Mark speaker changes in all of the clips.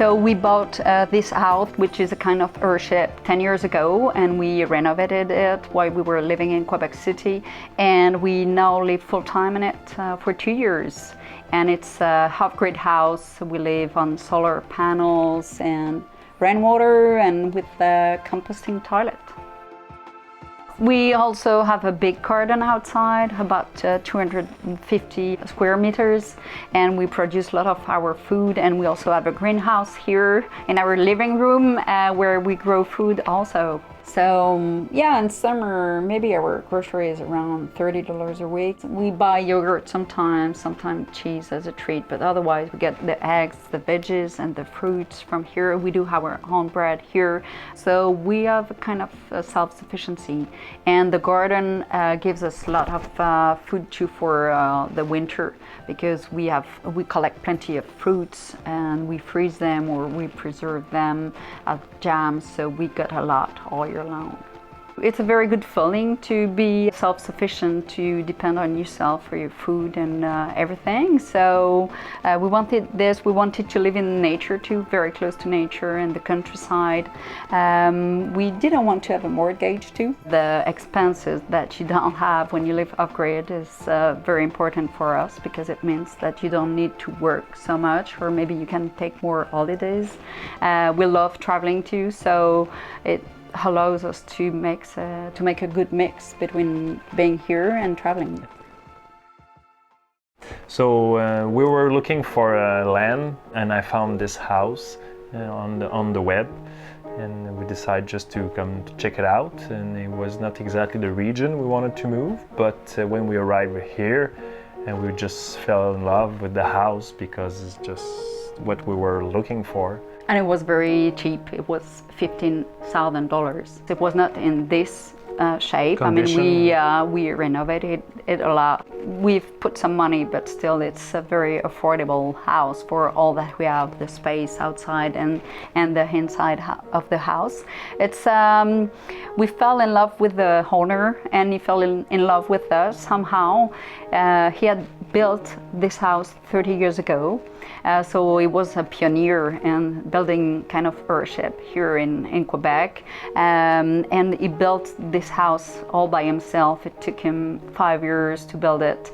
Speaker 1: So we bought this house, which is a kind of Earthship, 10 years ago, and we renovated it while we were living in Quebec City, and we now live full-time in it for 2 years. And it's a half-grid house. We live on solar panels and rainwater and with a composting toilet. We also have a big garden outside, about 250 square meters, and we produce a lot of our food, and we also have a greenhouse here in our living room where we grow food also. So yeah, in summer maybe our grocery is around $30 a week. We buy yogurt sometimes cheese as a treat, but otherwise we get the eggs, the veggies and the fruits from here. We do have our own bread here, so we have a kind of self-sufficiency, and the garden gives us a lot of food too for the winter, because we collect plenty of fruits and we freeze them or we preserve them as jams, so we got a lot all year long. It's a very good feeling to be self-sufficient, to depend on yourself for your food and everything. So we wanted to live in nature too, very close to nature and the countryside. We didn't want to have a mortgage too. The expenses that you don't have when you live off-grid is very important for us, because it means that you don't need to work so much, or maybe you can take more holidays. We love traveling too, so it allows us to make a good mix between being here and traveling.
Speaker 2: So we were looking for land, and I found this house on the web, and we decided just to come to check it out. And it was not exactly the region we wanted to move, but when we arrived here, and we just fell in love with the house because it's just what we were looking for.
Speaker 1: And it was very cheap. It was $15,000. It was not in this shape.
Speaker 2: Condition.
Speaker 1: I mean, we renovated it a lot. We've put some money, but still it's a very affordable house for all that we have, the space outside and the inside of the house. It's we fell in love with the owner, and he fell in love with us somehow. He had built this house 30 years ago. So he was a pioneer in building kind of Earthship here in Quebec, and he built this house all by himself. It took him 5 years to build it,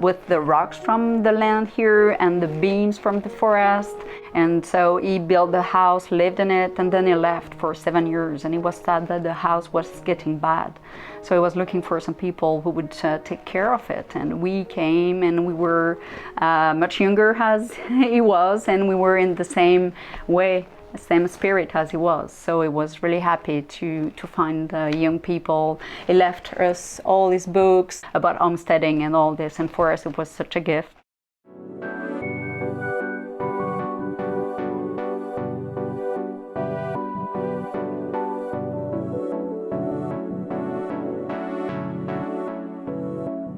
Speaker 1: with the rocks from the land here and the beams from the forest. And so he built the house, lived in it, and then he left for 7 years, and he was sad that the house was getting bad. So he was looking for some people who would take care of it, and we came, and we were much younger as he was, and we were in the same way, the same spirit as he was. So he was really happy to find young people. He left us all his books about homesteading and all this, and for us it was such a gift.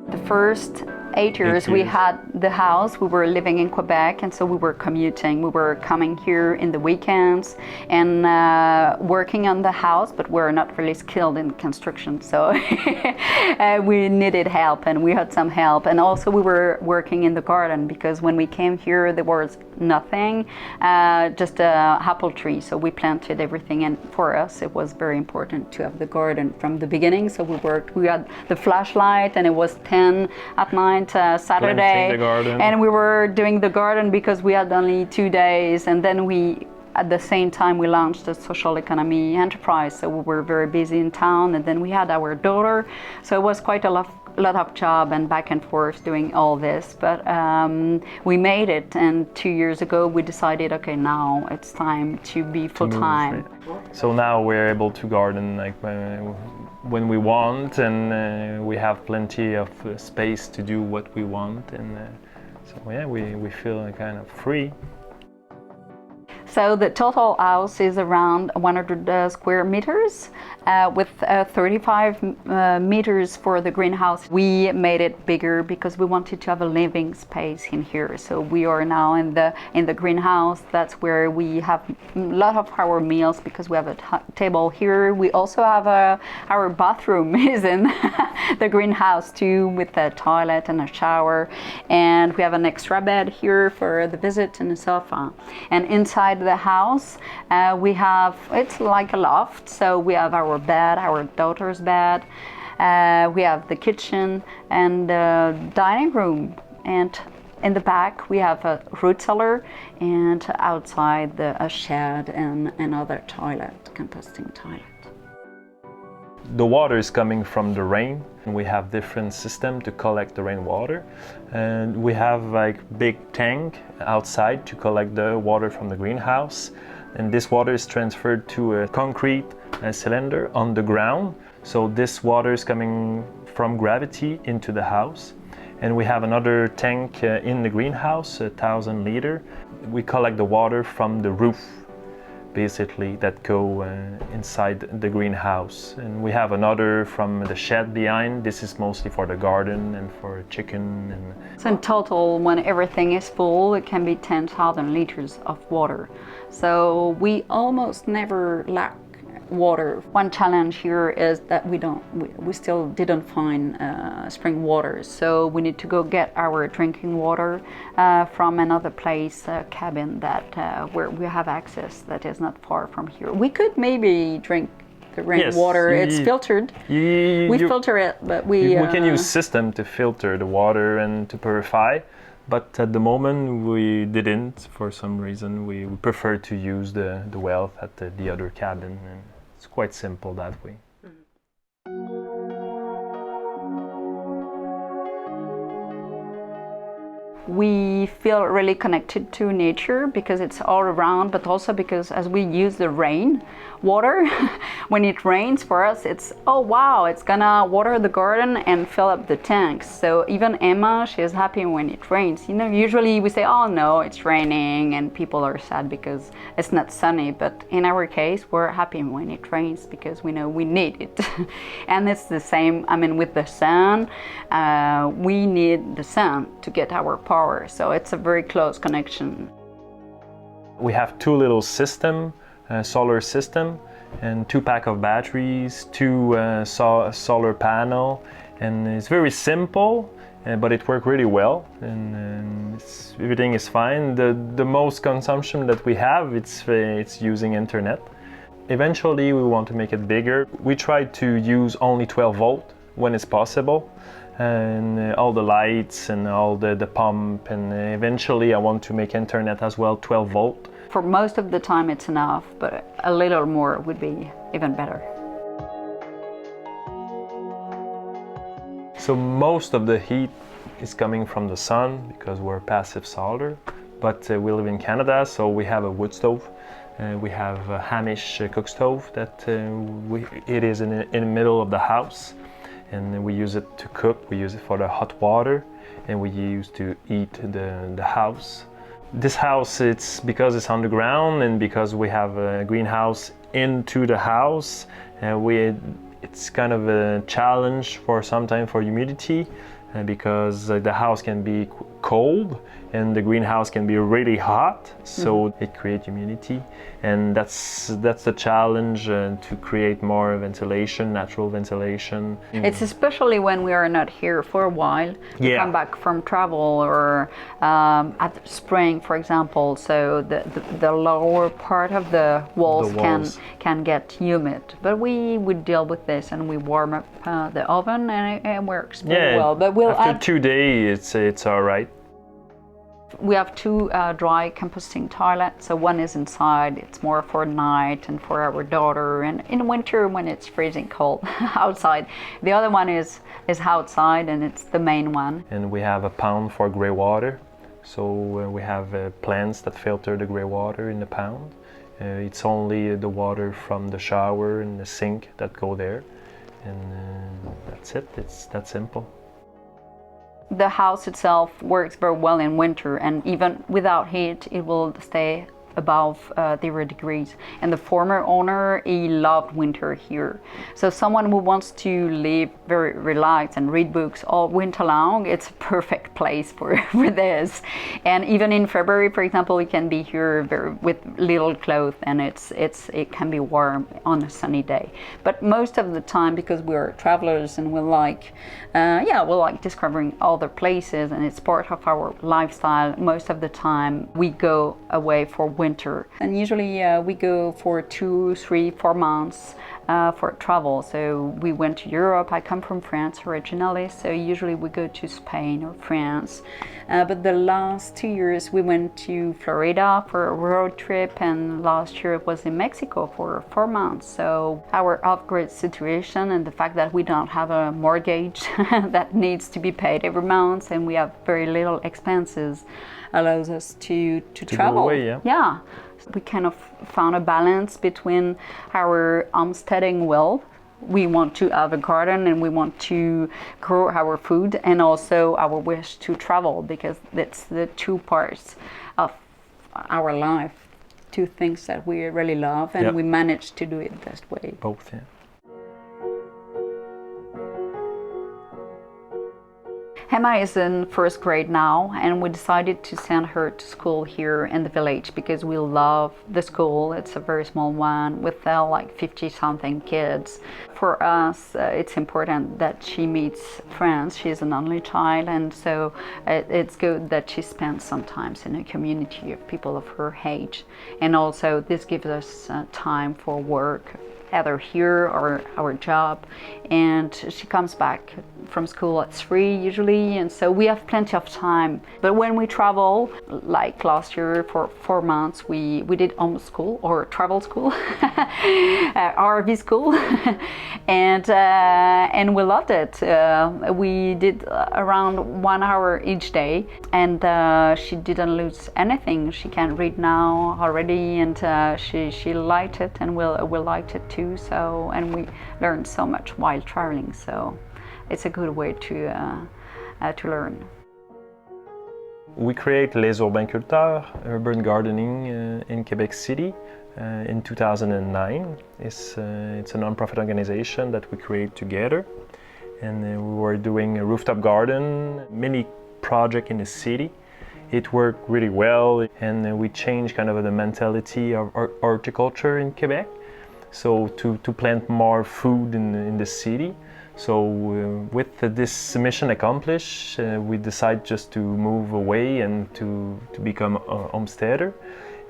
Speaker 1: The first 8 years we had the house. We were living in Quebec, and so we were commuting. We were coming here in the weekends and working on the house, but we're not really skilled in construction, so we needed help, and we had some help. And also we were working in the garden, because when we came here there was nothing, just a apple tree, so we planted everything. And for us it was very important to have the garden from the beginning, so we had the flashlight, and it was 10 at night, Saturday, and we were doing the garden because we had only 2 days. And then at the same time we launched a social economy enterprise, so we were very busy in town, and then we had our daughter, so it was quite a lot of job and back and forth doing all this. But we made it, and 2 years ago we decided, okay, now it's time to be full-time.
Speaker 2: So now we're able to garden like when we want, and we have plenty of space to do what we want, and so yeah, we feel kind of free.
Speaker 1: So the total house is around 100 square meters, with 35 meters for the greenhouse. We made it bigger because we wanted to have a living space in here. So we are now in the greenhouse. That's where we have a lot of our meals, because we have a table here. We also have our bathroom is in the greenhouse too, with a toilet and a shower. And we have an extra bed here for the visit and a sofa. And inside the house, it's like a loft. So we have our bed, our daughter's bed. We have the kitchen and the dining room. And in the back, we have a root cellar, and outside a shed and another toilet, composting toilet.
Speaker 2: The water is coming from the rain. We have different systems to collect the rainwater, and we have like big tank outside to collect the water from the greenhouse, and this water is transferred to a concrete cylinder on the ground. So this water is coming from gravity into the house. And we have another tank in the greenhouse, 1,000 liter. We collect the water from the roof, basically, that go inside the greenhouse. And we have another from the shed behind. This is mostly for the garden and for chicken.
Speaker 1: So in total, when everything is full, it can be 10,000 liters of water. So we almost never lack water. One challenge here is that we still didn't find spring water, so we need to go get our drinking water from another place, a cabin that where we have access that is not far from here. We could maybe drink the rainwater.
Speaker 2: Yes,
Speaker 1: it's filtered. We filter it, but we
Speaker 2: can use system to filter the water and to purify. But at the moment we didn't. For some reason we prefer to use the well at the other cabin, and it's quite simple that way.
Speaker 1: We feel really connected to nature because it's all around, but also because as we use the rain water, when it rains for us, it's, oh wow, it's gonna water the garden and fill up the tanks. So even Emma, she is happy when it rains. You know, usually we say, oh no, it's raining, and people are sad because it's not sunny. But in our case, we're happy when it rains because we know we need it. And it's the same, I mean, with the sun, we need the sun to get our power. So it's a very close connection.
Speaker 2: We have two little system, solar system, and 2 pack of batteries, 2 solar panel, and it's very simple, but it works really well, and everything is fine. The most consumption that we have, it's using internet. Eventually we want to make it bigger. We try to use only 12 volt when it's possible, and all the lights and all the pump, and eventually I want to make internet as well 12 volt.
Speaker 1: For most of the time it's enough, but a little more would be even better.
Speaker 2: So most of the heat is coming from the sun because we're passive solar, but we live in Canada, so we have a wood stove. We have a Hamish cook stove that it is in the middle of the house. And we use it to cook, we use it for the hot water, and we use to eat the house. This house, it's because it's underground and because we have a greenhouse into the house, it's kind of a challenge for sometimes for humidity, because the house can be cold and the greenhouse can be really hot, so it creates humidity, and that's the challenge, to create more ventilation, natural ventilation.
Speaker 1: It's especially when we are not here for a while. We come back from travel or at spring, for example, so the lower part of the walls can get humid. But we would deal with this and we warm up the oven, and it works pretty well. But
Speaker 2: after 2 days, it's all right.
Speaker 1: We have 2 dry composting toilets. So one is inside, it's more for night and for our daughter, and in winter when it's freezing cold outside. The other one is outside, and it's the main one.
Speaker 2: And we have a pound for grey water. So we have plants that filter the grey water in the pound. It's only the water from the shower and the sink that go there. And that's it, it's that simple.
Speaker 1: The house itself works very well in winter, and even without heat it will stay above 0 degrees. And the former owner, he loved winter here. So someone who wants to live very relaxed and read books all winter long, it's a perfect place for this. And even in February, for example, we can be here with little clothes, and it can be warm on a sunny day. But most of the time, because we're travelers and we like discovering other places, and it's part of our lifestyle, most of the time we go away for winter winter. And usually we go for 2, 3, 4 months for travel. So we went to Europe. I come from France originally, so usually we go to Spain or France. But the last 2 years we went to Florida for a road trip, and last year it was in Mexico for 4 months. So our off-grid situation and the fact that we don't have a mortgage that needs to be paid every month and we have very little expenses allows us to travel.
Speaker 2: Go away,
Speaker 1: yeah. We kind of found a balance between our homesteading will. We want to have a garden and we want to grow our food, and also our wish to travel, because that's the two parts of our life, two things that we really love, and we managed to do it this way.
Speaker 2: Both, yeah.
Speaker 1: Emma is in first grade now, and we decided to send her to school here in the village because we love the school. It's a very small one with like 50-something kids. For us, it's important that she meets friends. She's an only child, and so it's good that she spends some time in a community of people of her age. And also this gives us time for work, either here or our job, and she comes back from school at 3 usually, and so we have plenty of time. But when we travel, like last year for 4 months, we did homeschool or travel school, RV school, and we loved it. We did around 1 hour each day, and she didn't lose anything. She can read now already, and she liked it, and we liked it too. So, and we learned so much while traveling. So, it's a good way to learn.
Speaker 2: We create Les Urbains urban gardening in Quebec City in 2009. It's a non-profit organization that we create together, and we were doing a rooftop garden, mini project in the city. It worked really well, and we changed kind of the mentality of horticulture in Quebec. So to plant more food in the city. So with this mission accomplished, we decided just to move away and to become a homesteader.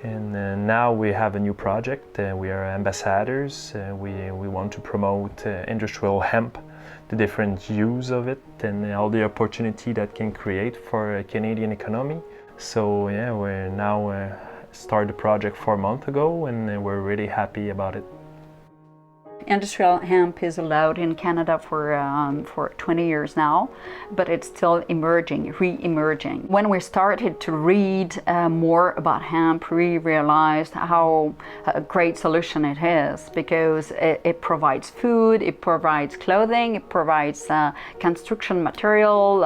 Speaker 2: And now we have a new project. We are Hempbassadors. We want to promote industrial hemp, the different use of it, and all the opportunity that can create for a Canadian economy. So yeah, we're now started the project 4 months ago, and we're really happy about it.
Speaker 1: Industrial hemp is allowed in Canada for 20 years now, but it's still emerging, re-emerging. When we started to read more about hemp, we realized how a great solution it is, because it provides food, it provides clothing, it provides construction material,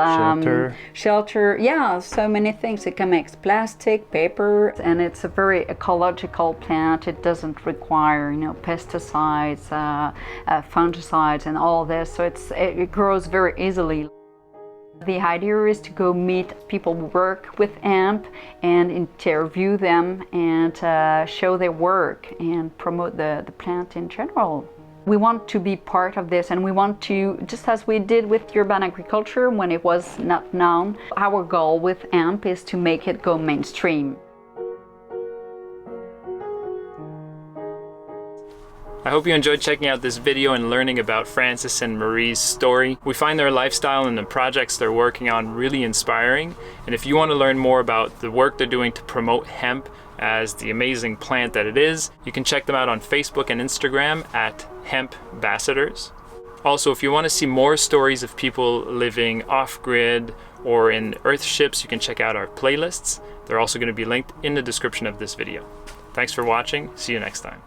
Speaker 1: shelter, yeah, so many things. It can make plastic, paper, and it's a very ecological plant. It doesn't require, pesticides, fungicides and all this, so it grows very easily. The idea is to go meet people who work with hemp and interview them and show their work and promote the plant in general. We want to be part of this, and we want to, just as we did with urban agriculture when it was not known, our goal with hemp is to make it go mainstream.
Speaker 3: I hope you enjoyed checking out this video and learning about Francis and Marie's story. We find their lifestyle and the projects they're working on really inspiring. And if you want to learn more about the work they're doing to promote hemp as the amazing plant that it is, you can check them out on Facebook and Instagram at Hempbassadors. Also, if you want to see more stories of people living off-grid or in Earthships, you can check out our playlists. They're also going to be linked in the description of this video. Thanks for watching. See you next time.